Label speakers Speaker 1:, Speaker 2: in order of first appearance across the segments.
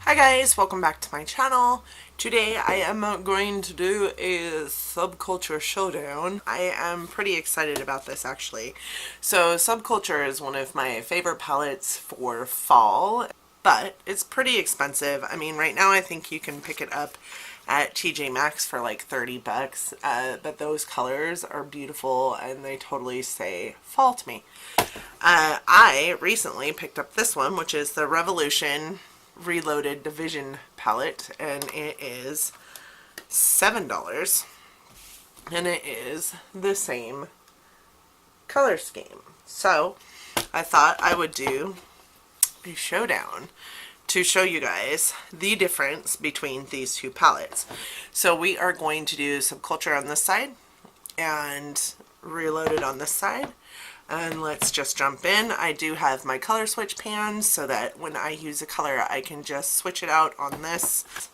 Speaker 1: Hi guys, welcome back to my channel. Today I am going to do a Subculture Showdown. I am pretty excited about this actually. So Subculture is one of my favorite palettes for fall, but it's pretty expensive. I mean, right now I think you can pick it up at TJ Maxx for like 30 bucks, but those colors are beautiful and they totally say fall to me. I recently picked up this one, which is the Revolution Reloaded Division palette, and it is $7, and it is the same color scheme. So I thought I would do a showdown to show you guys the difference between these two palettes. So we are going to do Subculture on this side and Reloaded on this side. And let's just jump in. I do have my color switch pan so that when I use a color I can just switch it out on this.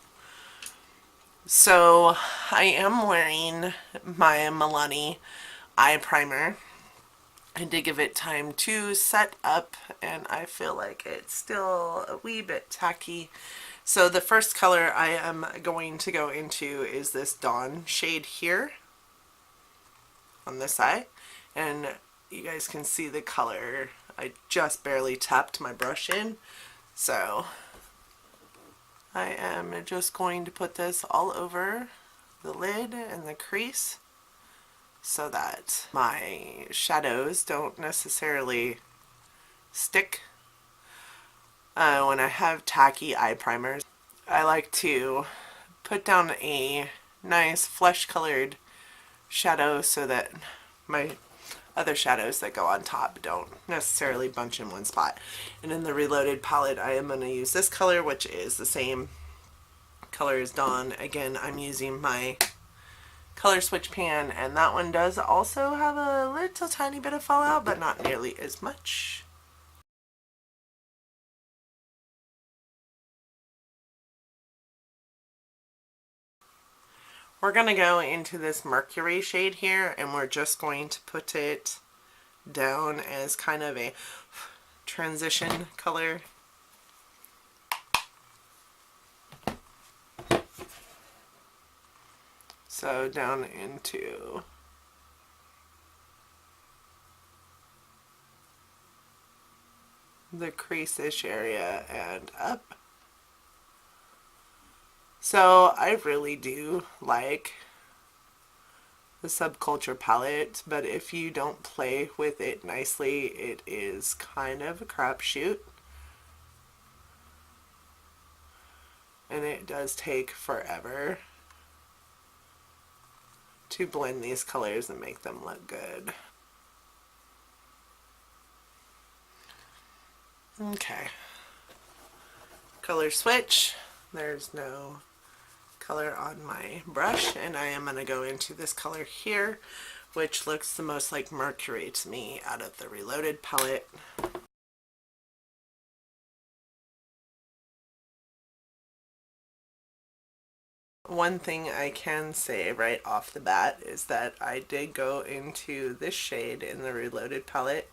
Speaker 1: So I am wearing my Milani eye primer. I did give it time to set up and I feel like it's still a wee bit tacky. So the first color I am going to go into is this Dawn shade here on this eye, and you guys can see the color. I just barely tapped my brush in, so I am just going to put this all over the lid and the crease so that my shadows don't necessarily stick. When I have tacky eye primers, I like to put down a nice flesh colored shadow so that my other shadows that go on top don't necessarily bunch in one spot. And in the Reloaded palette I am going to use this color, which is the same color as Dawn. Again, I'm using my color switch pan, and that one does also have a little tiny bit of fallout, but not nearly as much. We're going to go into this Mercury shade here, and we're just going to put it down as kind of a transition color. So down into the crease-ish area and up. So I really do like the Subculture palette, but if you don't play with it nicely, it is kind of a crapshoot. And it does take forever to blend these colors and make them look good. Okay. Color switch. There's no color on my brush, and I am going to go into this color here, which looks the most like Mercury to me out of the Reloaded palette. One thing I can say right off the bat is that I did go into this shade in the Reloaded palette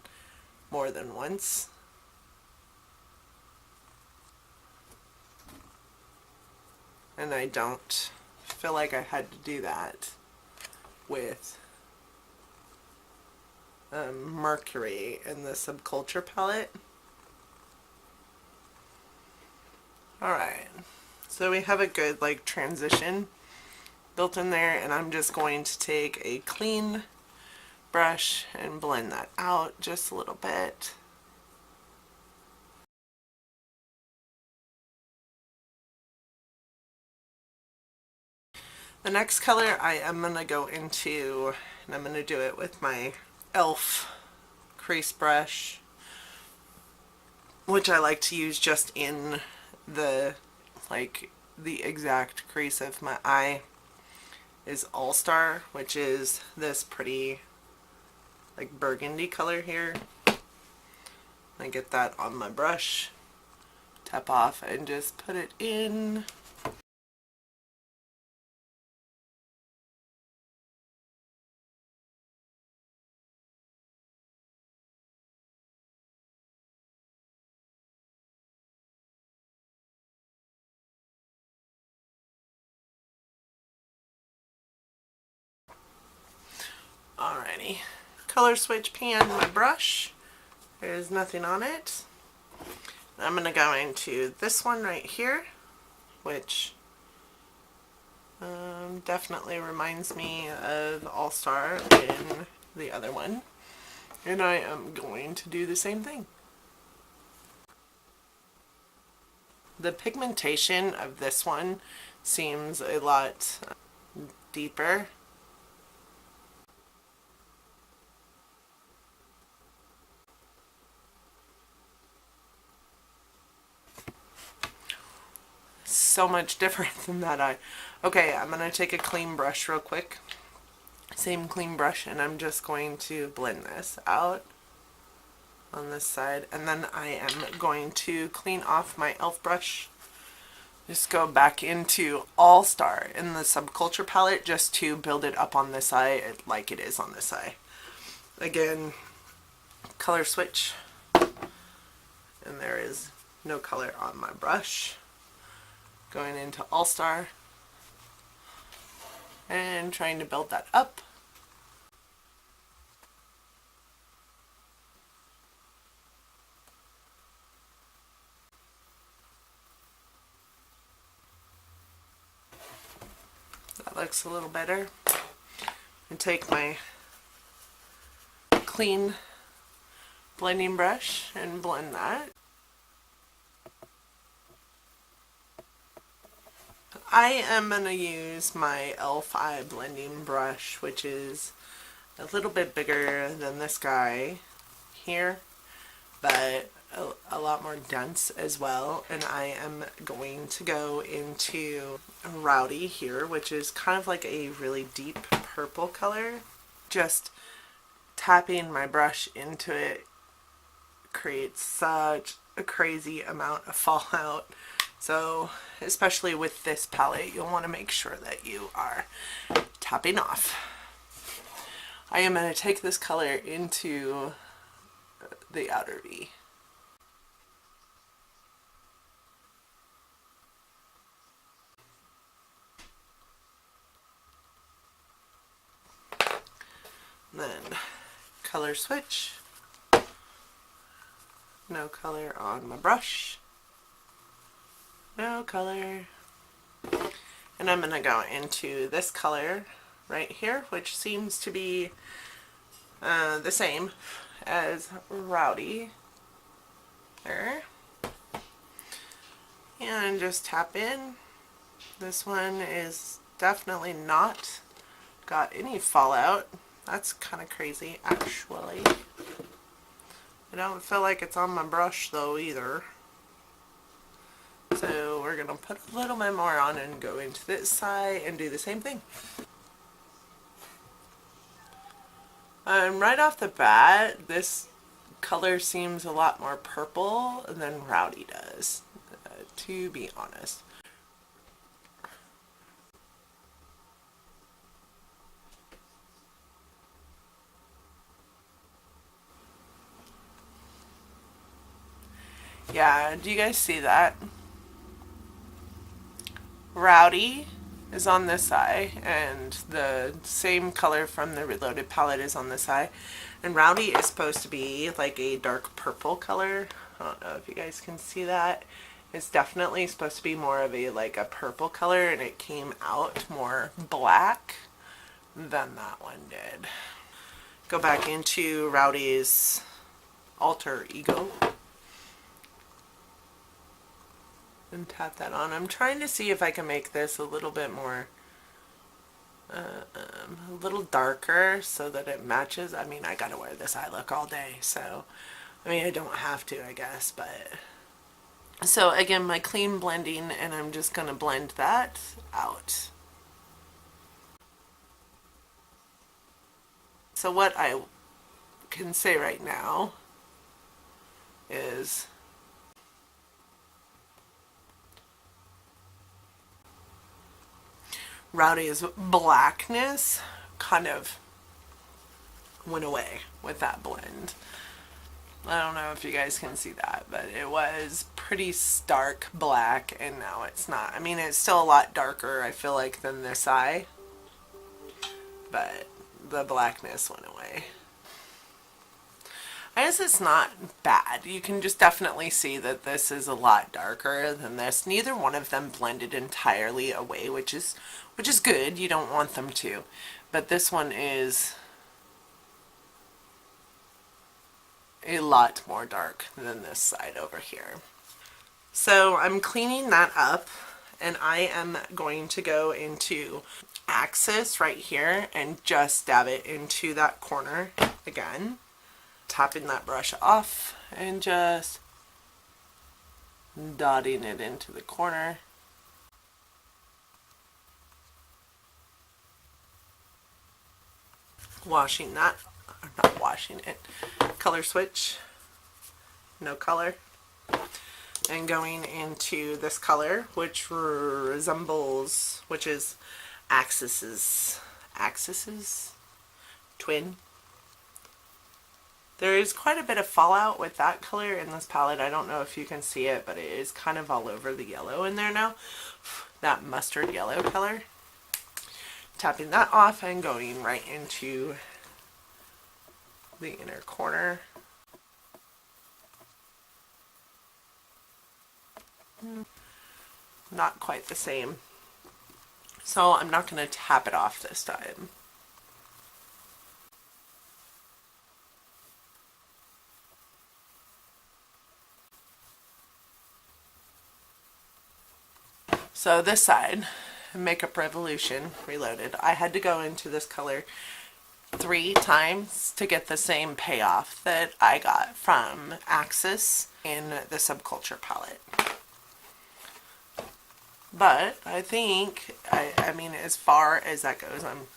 Speaker 1: more than once. And I don't feel like I had to do that with Mercury in the Subculture palette. Alright, so we have a good like transition built in there, and I'm just going to take a clean brush and blend that out just a little bit. The next color I am going to go into, and I'm going to do it with my e.l.f. crease brush, which I like to use just in the the exact crease of my eye, is All Star, which is this pretty like burgundy color here. I get that on my brush, tap off, and just put it in. color switch pan my brush. There's nothing on it. I'm going to go into this one right here, which definitely reminds me of All Star in the other one. And I am going to do the same thing. The pigmentation of this one seems a lot deeper. So much different than that eye. Okay, I'm going to take a clean brush real quick. Same clean brush, and I'm just going to blend this out on this side, and then I am going to clean off my e.l.f. brush. Just go back into All Star in the Subculture palette just to build it up on this eye like it is on this eye. Again, color switch, and there is no color on my brush. Going into All Star and trying to build that up. That looks a little better. And take my clean blending brush and blend that. I am going to use my e.l.f. eye blending brush, which is a little bit bigger than this guy here, but a lot more dense as well. And I am going to go into Rowdy here, which is kind of like a really deep purple color. Just tapping my brush into it creates such a crazy amount of fallout. So, especially with this palette, you'll want to make sure that you are tapping off. I am going to take this color into the outer V. Then, color switch. No color on my brush. No color. And I'm going to go into this color right here, which seems to be the same as Rowdy. There. And just tap in. This one is definitely not got any fallout. That's kind of crazy, actually. I don't feel like it's on my brush though either. So we're going to put a little bit more on and go into this side and do the same thing. Right off the bat, this color seems a lot more purple than Rowdy does, to be honest. Yeah, do you guys see that? Rowdy is on this eye, and the same color from the Reloaded palette is on this eye. And Rowdy is supposed to be like a dark purple color. I don't know if you guys can see that. It's definitely supposed to be more of a like a purple color, and it came out more black than that one did. Go back into Rowdy's alter ego. And tap that on. I'm trying to see if I can make this a little bit more, a little darker so that it matches. I mean, I gotta wear this eye look all day, so, I mean, I don't have to, I guess, but. So again, my clean blending, and I'm just gonna blend that out. So what I can say right now is Rowdy's blackness kind of went away with that blend. I don't know if you guys can see that, but it was pretty stark black, and now it's not. I mean, it's still a lot darker, I feel like, than this eye, but the blackness went away. I guess it's not bad. You can just definitely see that this is a lot darker than this. Neither one of them blended entirely away, which is good. You don't want them to. But this one is a lot more dark than this side over here. So I'm cleaning that up, and I am going to go into Axis right here and just dab it into that corner again. Tapping that brush off and just dotting it into the corner. Washing that, or not washing it, color switch, no color. And going into this color, which resembles, which is Axis's twin. There is quite a bit of fallout with that color in this palette. I don't know if you can see it, but it is kind of all over the yellow in there now. That mustard yellow color. Tapping that off and going right into the inner corner. Not quite the same. So I'm not going to tap it off this time. So this side, Makeup Revolution Reloaded, I had to go into this color 3 times to get the same payoff that I got from Axis in the Subculture palette. But I think, I mean, as far as that goes, I'm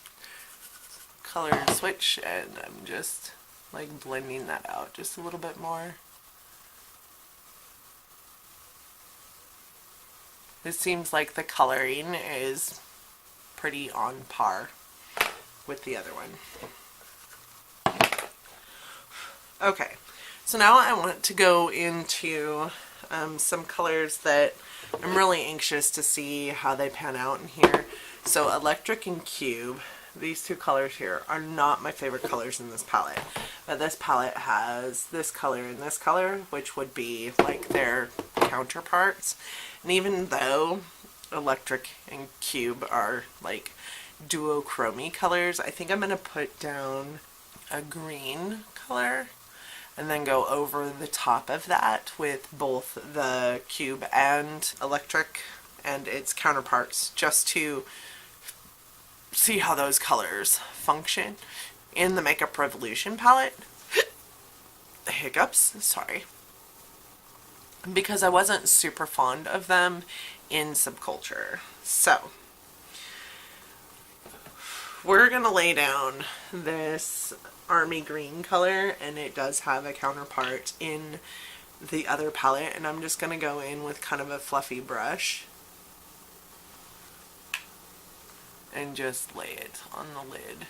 Speaker 1: color switch and I'm just like blending that out just a little bit more. It seems like the coloring is pretty on par with the other one. Okay, so now I want to go into some colors that I'm really anxious to see how they pan out in here. So Electric and Cube, these two colors here are not my favorite colors in this palette. But this palette has this color and this color, which would be like their counterparts. And even though Electric and Cube are like duochrome colors, I think I'm going to put down a green color and then go over the top of that with both the Cube and Electric and its counterparts, just to see how those colors function in the Makeup Revolution palette. Hiccups, sorry. Because I wasn't super fond of them in Subculture. So, we're going to lay down this army green color, and it does have a counterpart in the other palette, and I'm just going to go in with kind of a fluffy brush and just lay it on the lid.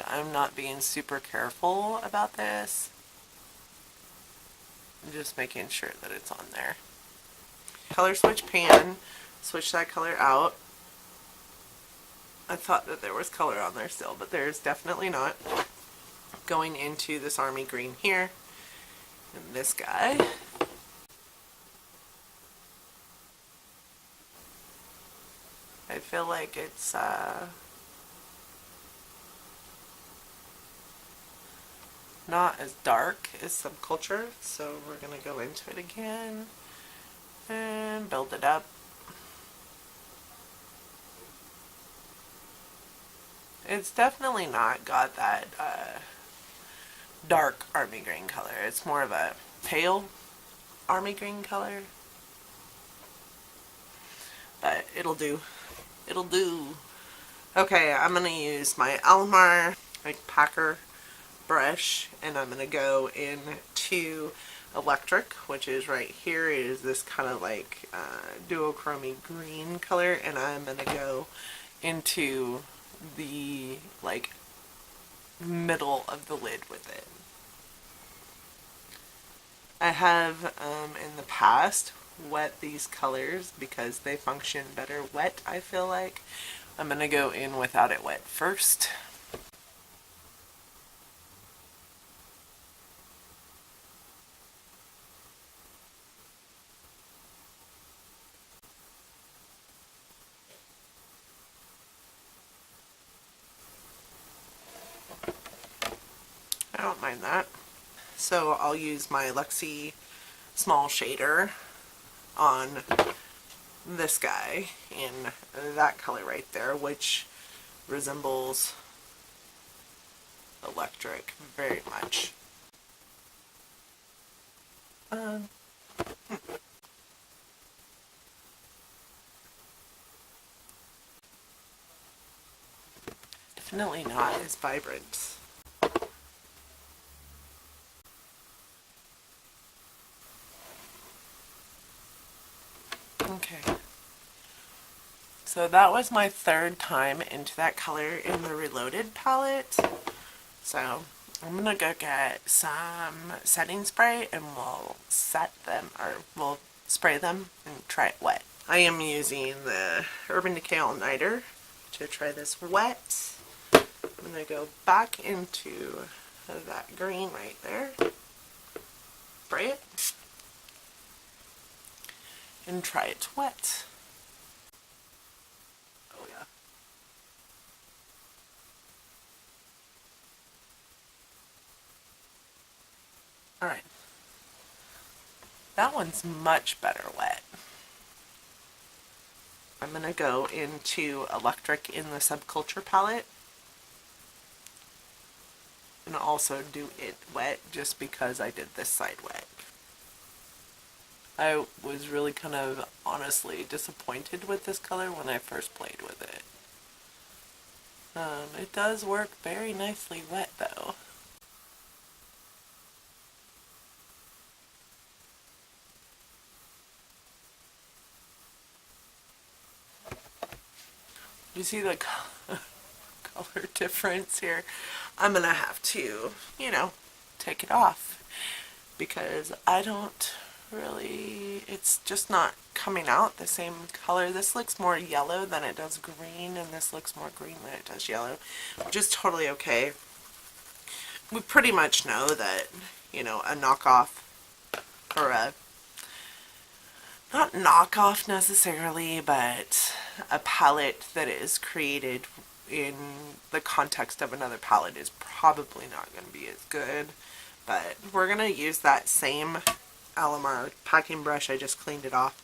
Speaker 1: I'm not being super careful about this. I'm just making sure that it's on there. Color switch pan, switch that color out. I thought that there was color on there still, but there's definitely not. Going into this army green here, and this guy. I feel like it's not as dark as Subculture, so we're going to go into it again and build it up. It's definitely not got that dark army green color. It's more of a pale army green color. But it'll do. It'll do. Okay, I'm going to use my Almar like Packer brush, and I'm going to go into Electric, which is right here. It is this kind of like duochrome green color, and I'm going to go into the like middle of the lid with it. I have in the past wet these colors because they function better wet, I feel like. I'm going to go in without it wet first. don't mind that. So I'll use my Luxie small shader on this guy in that color right there, which resembles electric very much. Definitely not as vibrant. Okay. So that was my third time into that color in the Reloaded palette. So I'm gonna go get some setting spray and we'll set them, or we'll spray them and try it wet. I am using the Urban Decay All Nighter to try this wet. I'm gonna go back into that green right there, spray it, and try it wet. Oh yeah. Alright. That one's much better wet. I'm going to go into Electric in the Subculture palette and also do it wet just because I did this side wet. I was really kind of honestly disappointed with this color when I first played with it. It does work very nicely wet though. You see the color difference here? I'm gonna have to, you know, take it off because I don't really, it's just not coming out the same color. This looks more yellow than it does green, and this looks more green than it does yellow, which is totally okay. We pretty much know that, you know, a knockoff, or a, not knockoff necessarily, but a palette that is created in the context of another palette is probably not going to be as good. But we're going to use that same Alamar packing brush, I just cleaned it off,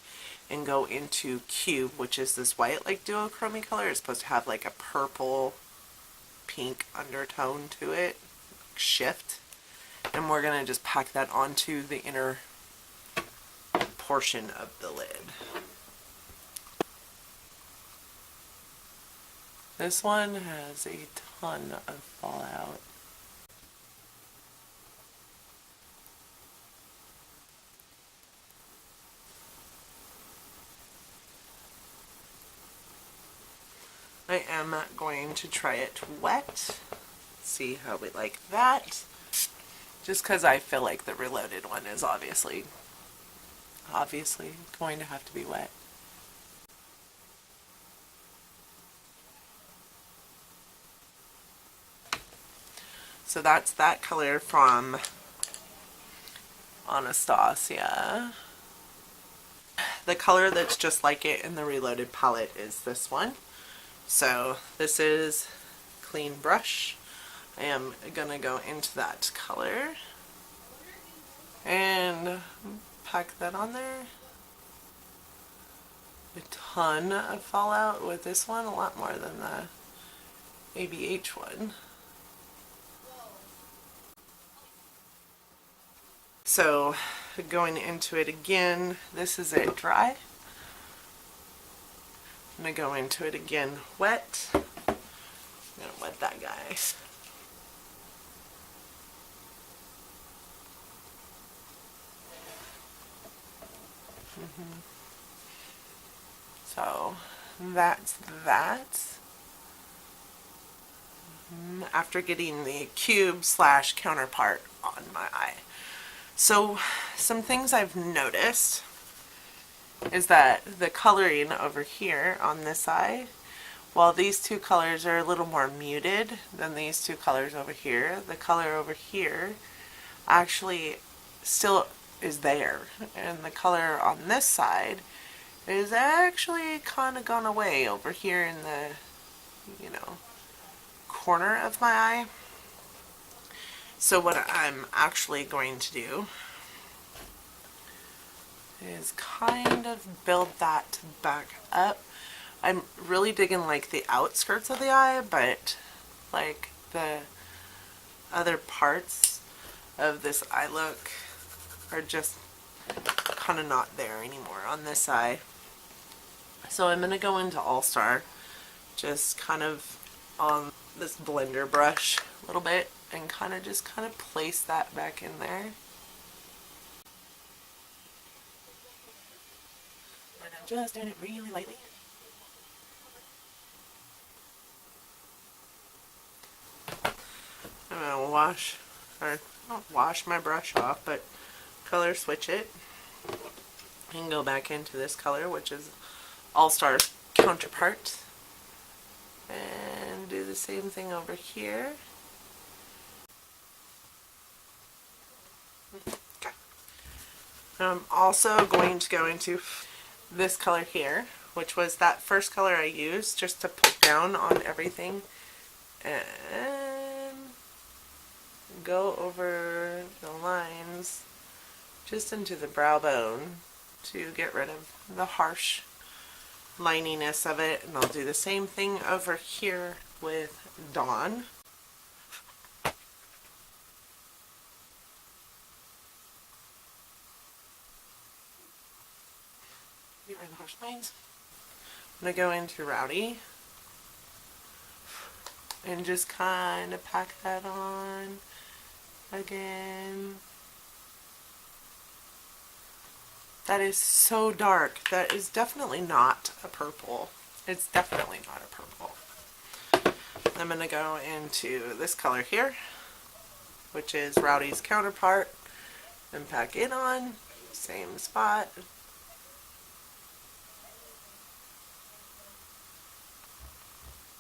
Speaker 1: and go into Cube, which is this white like duochrome color. It's supposed to have like a purple pink undertone to it, shift, and we're going to just pack that onto the inner portion of the lid. This one has a ton of fallout. I am going to try it wet, see how we like that, just because I feel like the Reloaded one is obviously going to have to be wet. So that's that color from Anastasia. The color that's just like it in the Reloaded palette is this one. So this is Clean Brush. I am gonna go into that color and pack that on there. A ton of fallout with this one, a lot more than the ABH one. So going into it again, this is it dry. I'm going to go into it again wet. I'm going to wet that guy. So that's that. After getting the cube slash counterpart on my eye. So some things I've noticed is that the coloring over here on this eye, while these two colors are a little more muted than these two colors over here, the color over here actually still is there, and the color on this side is actually kind of gone away over here in the, you know, corner of my eye. So what I'm actually going to do is kind of build that back up. I'm really digging like the outskirts of the eye, but like the other parts of this eye look are just kind of not there anymore on this eye. So I'm going to go into All Star, just kind of on this blender brush a little bit, and kind of place that back in there. And I'm just doing it really lightly. I'm gonna not wash my brush off, but color switch it and go back into this color, which is All Star's counterpart, and do the same thing over here. Okay. I'm also going to go into this color here, which was that first color I used just to put down on everything, and go over the lines just into the brow bone to get rid of the harsh lininess of it. And I'll do the same thing over here with Dawn. Get rid of the harsh lines. I'm going to go into Rowdy and just kind of pack that on again. That is so dark. That is definitely not a purple. It's definitely not a purple. I'm going to go into this color here, which is Rowdy's counterpart, and pack it on, same spot.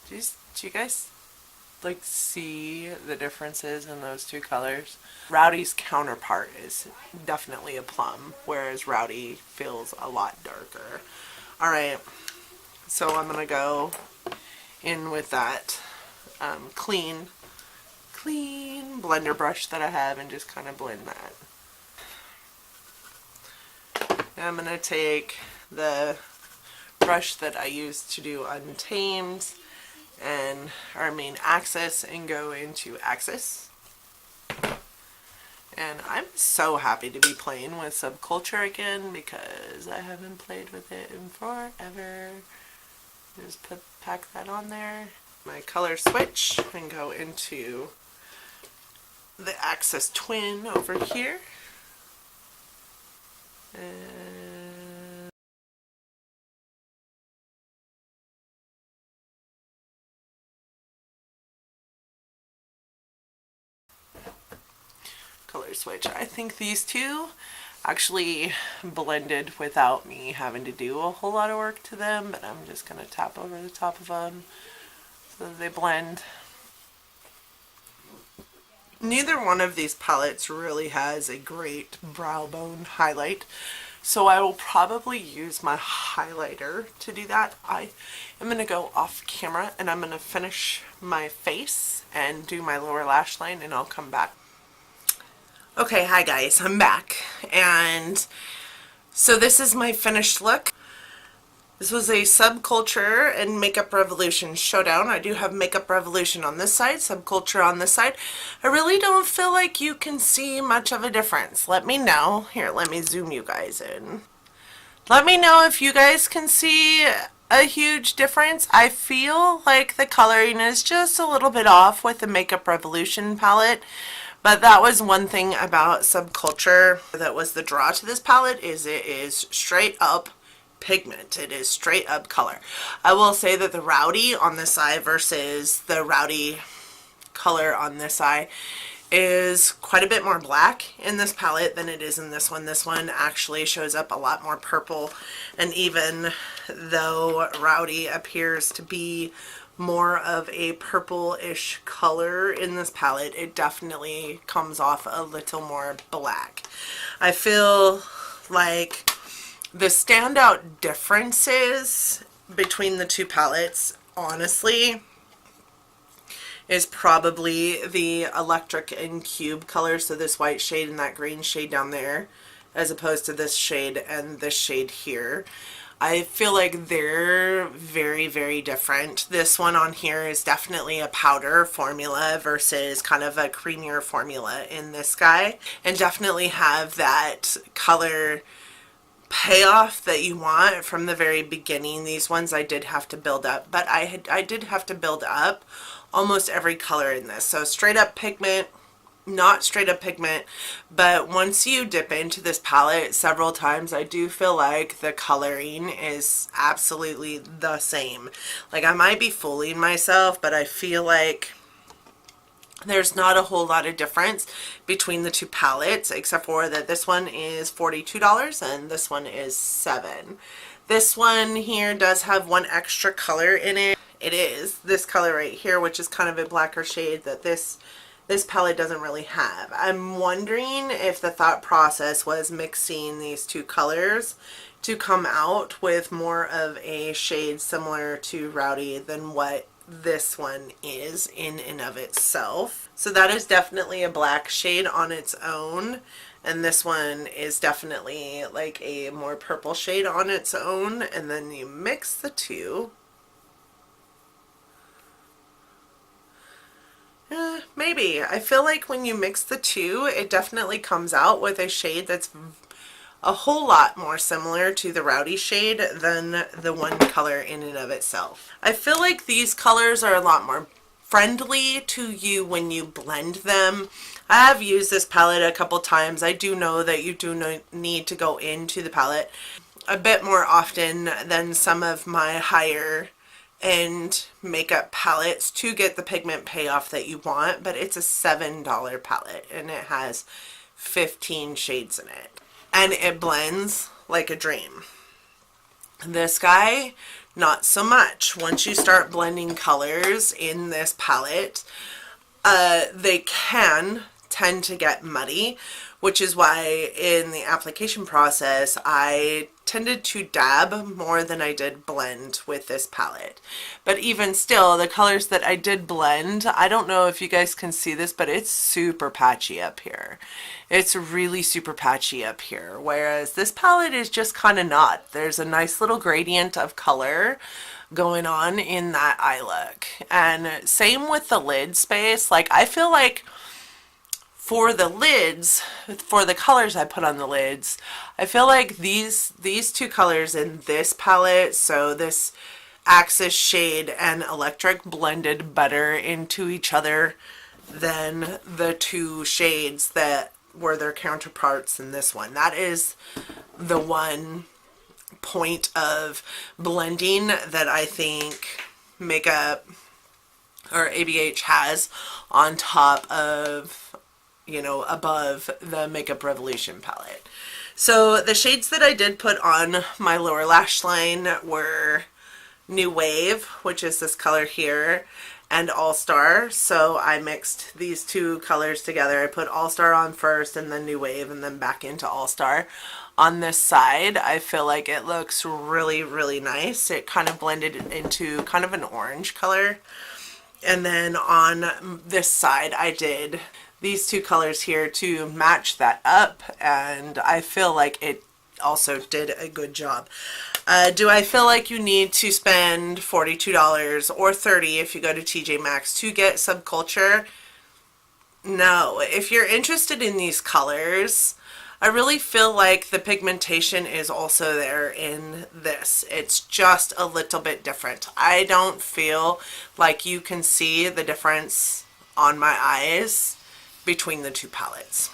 Speaker 1: Do you guys like see the differences in those two colors? Rowdy's counterpart is definitely a plum, whereas Rowdy feels a lot darker. Alright, so I'm gonna go in with that clean blender brush that I have and just kind of blend that. And I'm gonna take the brush that I used to do Untamed and our main axis and go into Axis. And I'm so happy to be playing with Subculture again because I haven't played with it in forever. Just pack that on there. My color switch and go into the Axis Twin over here. And color switch. I think these two actually blended without me having to do a whole lot of work to them, but I'm just going to tap over the top of them so that they blend. Neither one of these palettes really has a great brow bone highlight, so I will probably use my highlighter to do that. I am going to go off camera and I'm going to finish my face and do my lower lash line, and I'll come back. Okay, hi guys, I'm back, and so this is my finished look. This was a Subculture and Makeup Revolution showdown. I do have Makeup Revolution on this side, Subculture on this side. I really don't feel like you can see much of a difference. Let me know. Here, let me zoom you guys in. Let me know if you guys can see a huge difference. I feel like the coloring is just a little bit off with the Makeup Revolution palette. But that was one thing about Subculture that was the draw to this palette, is it is straight up pigment. It is straight up color. I will say that the Rowdy on this eye versus the Rowdy color on this eye is quite a bit more black in this palette than it is in this one. This one actually shows up a lot more purple, and even though Rowdy appears to be more of a purple-ish color in this palette, it definitely comes off a little more black. I feel like the standout differences between the two palettes, honestly, is probably the electric and cube color, so this white shade and that green shade down there, as opposed to this shade and this shade here. I feel like they're very, very different. This one on here is definitely a powder formula versus kind of a creamier formula in this guy, and definitely have that color payoff that you want from the very beginning. These ones I did have to build up, but I did have to build up almost every color in this. So straight up pigment, not straight up pigment, but once you dip into this palette several times, I do feel like the coloring is absolutely the same. Like, I might be fooling myself, but I feel like there's not a whole lot of difference between the two palettes, except for that this one is $42 and this one is $7. This one here does have one extra color in it. It is this color right here, which is kind of a blacker shade that this palette doesn't really have. I'm wondering if the thought process was mixing these two colors to come out with more of a shade similar to Rowdy than what this one is in and of itself. So that is definitely a black shade on its own, and this one is definitely like a more purple shade on its own, and then you mix the two. Maybe. I feel like when you mix the two, it definitely comes out with a shade that's a whole lot more similar to the Rowdy shade than the one color in and of itself. I feel like these colors are a lot more friendly to you when you blend them. I have used this palette a couple times. I do know that you do need to go into the palette a bit more often than some of my higher end makeup palettes to get the pigment payoff that you want, but it's a $7 palette and it has 15 shades in it, and it blends like a dream. This guy, not so much. Once you start blending colors in this palette, they can tend to get muddy, which is why in the application process I tended to dab more than I did blend with this palette. But even still, the colors that I did blend, I don't know if you guys can see this, but it's super patchy up here. It's really super patchy up here, whereas this palette is just kind of not. There's a nice little gradient of color going on in that eye look. And same with the lid space. Like, I feel like for the lids, for the colors I put on the lids, I feel like these two colors in this palette, so this Axis shade and Electric, blended better into each other than the two shades that were their counterparts in this one. That is the one point of blending that I think makeup or ABH has on top of, you know, above the Makeup Revolution palette. So the shades that I did put on my lower lash line were New Wave, which is this color here, and All Star. So I mixed these two colors together. I put All Star on first and then New Wave and then back into All Star. On this side, I feel like it looks really, really nice. It kind of blended into kind of an orange color. And then on this side, I did these two colors here to match that up, and I feel like it also did a good job. Do I feel like you need to spend $42 or $30 if you go to TJ Maxx to get Subculture? No. If you're interested in these colors, I really feel like the pigmentation is also there in this. It's just a little bit different. I don't feel like you can see the difference on my eyes between the two palettes.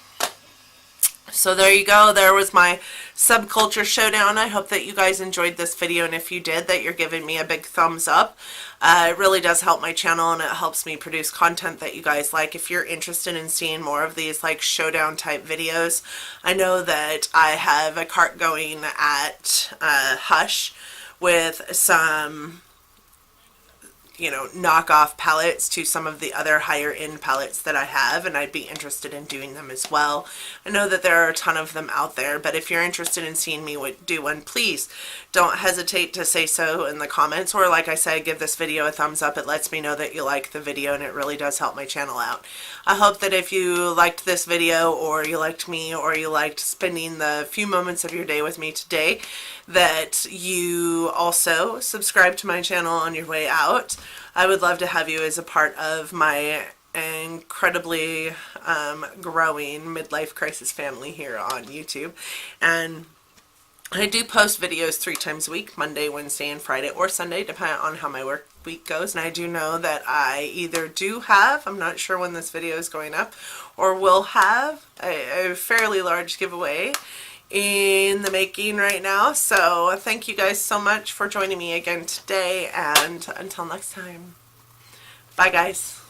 Speaker 1: So there you go. There was my Subculture Showdown. I hope that you guys enjoyed this video, and if you did, that you're giving me a big thumbs up. It really does help my channel, and it helps me produce content that you guys like. If you're interested in seeing more of these like showdown type videos, I know that I have a cart going at Hush with some you know, knockoff palettes to some of the other higher end palettes that I have, and I'd be interested in doing them as well. I know that there are a ton of them out there, but if you're interested in seeing me do one, please don't hesitate to say so in the comments, or like I said, give this video a thumbs up. It lets me know that you like the video, and it really does help my channel out. I hope that if you liked this video, or you liked me, or you liked spending the few moments of your day with me today, that you also subscribe to my channel on your way out. I would love to have you as a part of my incredibly growing midlife crisis family here on YouTube. And I do post videos 3 times a week, Monday, Wednesday, and Friday, or Sunday, depending on how my work week goes. And I do know that I either do have, I'm not sure when this video is going up, or will have a fairly large giveaway in the making right now. So thank you guys so much for joining me again today, and until next time, bye guys.